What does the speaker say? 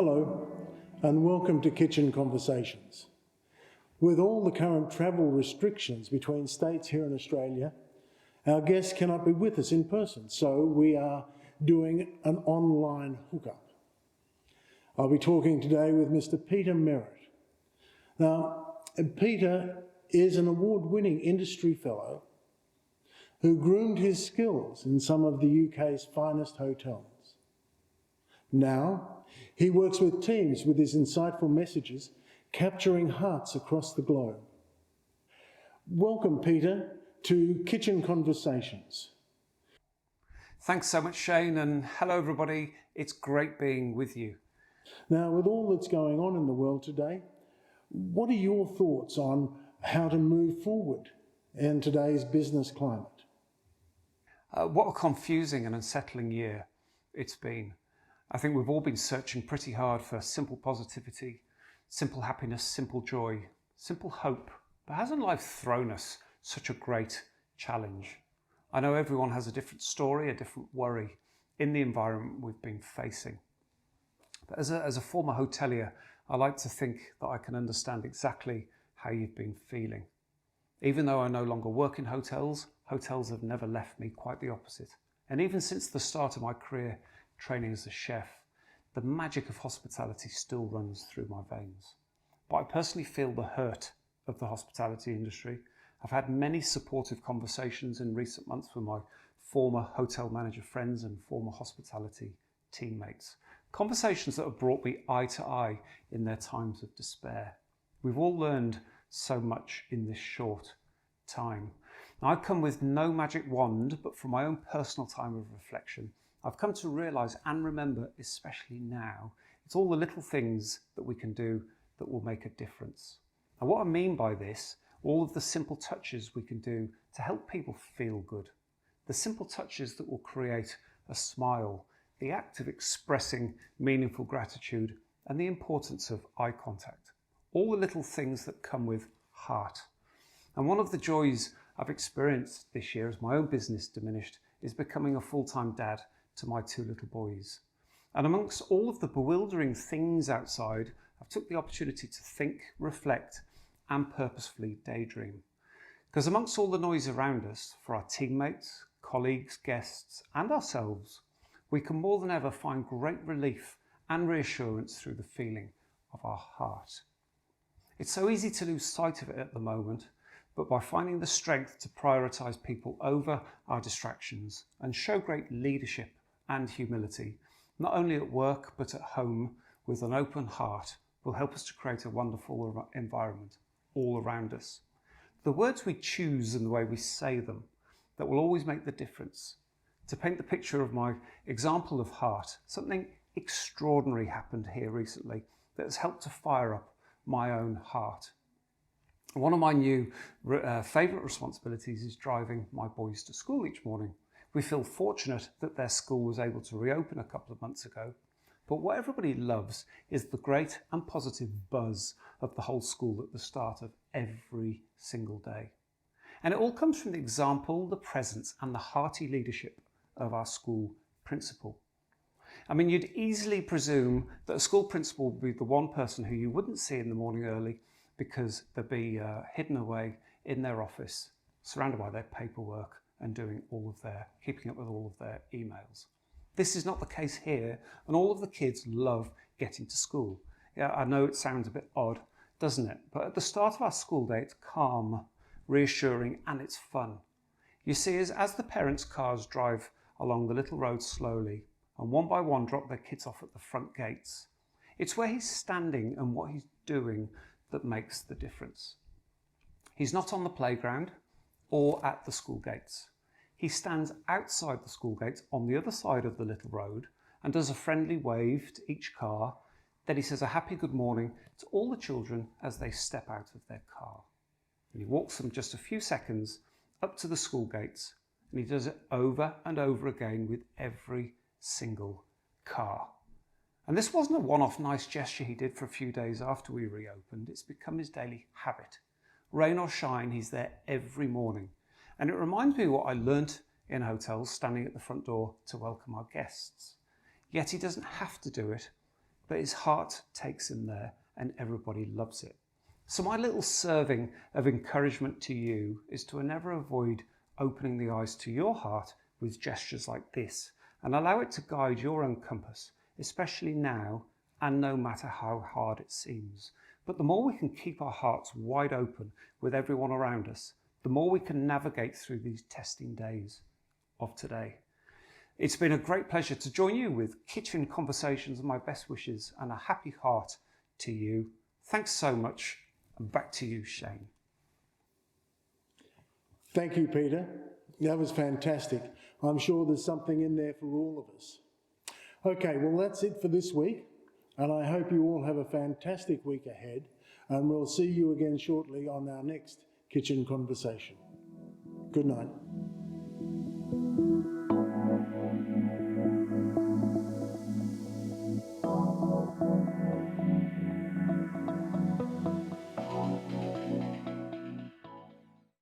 Hello and welcome to Kitchen Conversations. With all the current travel restrictions between states here in Australia, our guests cannot be with us in person, so we are doing an online hookup. I'll be talking today with Mr. Peter Merrett. Now, Peter is an award-winning industry fellow who groomed his skills in some of the UK's finest hotels. Now, he works with teams with his insightful messages, capturing hearts across the globe. Welcome, Peter, to Kitchen Conversations. Thanks so much, Shane, and hello everybody. It's great being with you. Now, with all that's going on in the world today, what are your thoughts on how to move forward in today's business climate? What a confusing and unsettling year it's been. I think we've all been searching pretty hard for simple positivity, simple happiness, simple joy, simple hope. But hasn't life thrown us such a great challenge? I know everyone has a different story, a different worry in the environment we've been facing. But as a former hotelier, I like to think that I can understand exactly how you've been feeling. Even though I no longer work in hotels, hotels have never left me, quite the opposite. And even since the start of my career training as a chef, the magic of hospitality still runs through my veins. But I personally feel the hurt of the hospitality industry. I've had many supportive conversations in recent months with my former hotel manager friends and former hospitality teammates. Conversations that have brought me eye to eye in their times of despair. We've all learned so much in this short time. Now, I've come with no magic wand, but from my own personal time of reflection, I've come to realise and remember, especially now, it's all the little things that we can do that will make a difference. And what I mean by this, all of the simple touches we can do to help people feel good. The simple touches that will create a smile, the act of expressing meaningful gratitude, and the importance of eye contact. All the little things that come with heart. And one of the joys I've experienced this year as my own business diminished is becoming a full-time dad to my two little boys. And amongst all of the bewildering things outside, I've took the opportunity to think, reflect, and purposefully daydream. Because amongst all the noise around us, for our teammates, colleagues, guests, and ourselves, we can more than ever find great relief and reassurance through the feeling of our heart. It's so easy to lose sight of it at the moment, but by finding the strength to prioritise people over our distractions and show great leadership and humility, not only at work but at home with an open heart, will help us to create a wonderful environment all around us. The words we choose and the way we say them, that will always make the difference. To paint the picture of my example of heart, something extraordinary happened here recently that has helped to fire up my own heart. One of my new favourite responsibilities is driving my boys to school each morning. We feel fortunate that their school was able to reopen a couple of months ago, but what everybody loves is the great and positive buzz of the whole school at the start of every single day. And it all comes from the example, the presence and the hearty leadership of our school principal. I mean, you'd easily presume that a school principal would be the one person who you wouldn't see in the morning early because they'd be hidden away in their office, surrounded by their paperwork and keeping up with all of their emails. This is not the case here, and all of the kids love getting to school. Yeah, I know it sounds a bit odd, doesn't it? But at the start of our school day, it's calm, reassuring, and it's fun. You see, as the parents' cars drive along the little road slowly, and one by one drop their kids off at the front gates, it's where he's standing and what he's doing that makes the difference. He's not on the playground or at the school gates. He stands outside the school gates on the other side of the little road and does a friendly wave to each car. Then he says a happy good morning to all the children as they step out of their car. And he walks them just a few seconds up to the school gates, and he does it over and over again with every single car. And this wasn't a one-off nice gesture he did for a few days after we reopened. It's become his daily habit. Rain or shine, he's there every morning. And it reminds me of what I learnt in hotels, standing at the front door to welcome our guests. Yet he doesn't have to do it but his heart takes him there and everybody loves it. So my little serving of encouragement to you is to never avoid opening the eyes to your heart with gestures like this and allow it to guide your own compass, especially now and no matter how hard it seems. But the more we can keep our hearts wide open with everyone around us, the more we can navigate through these testing days of today. It's been a great pleasure to join you with Kitchen Conversations, and my best wishes and a happy heart to you. Thanks so much, and back to you, Shane. Thank you, Peter. That was fantastic. I'm sure there's something in there for all of us. Okay, well, that's it for this week, and I hope you all have a fantastic week ahead, and we'll see you again shortly on our next Kitchen Conversation. Good night.